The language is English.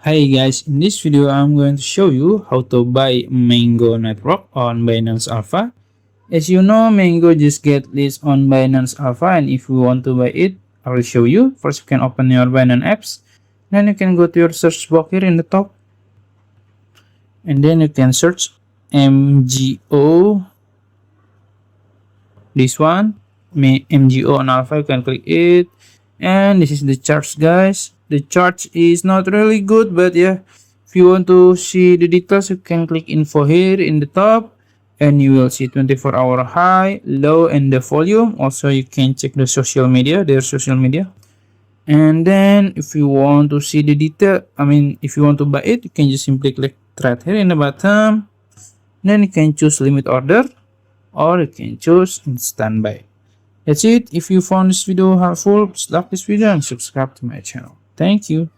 Hi guys, in this video I'm going to show you how to buy Mango network on Binance Alpha. As you know, Mango just get listed on Binance Alpha, and if you want to buy it, I will show you. First, you can open your Binance apps, then you can go to your search box here in the top, and then you can search MGO, this one, MGO on Alpha. You can click it, and this is the charts, guys. The chart is not really good, but yeah, if you want to see the details, you can click info here in the top, and you will see 24-hour high, low, and the volume. Also, you can check the social media, their social media. And then if you want to see the detail, if you want to buy it, you can just simply click trade here in the bottom. Then you can choose limit order, or you can choose instant buy. That's it. If you found this video helpful, please like this video and subscribe to my channel. Thank you.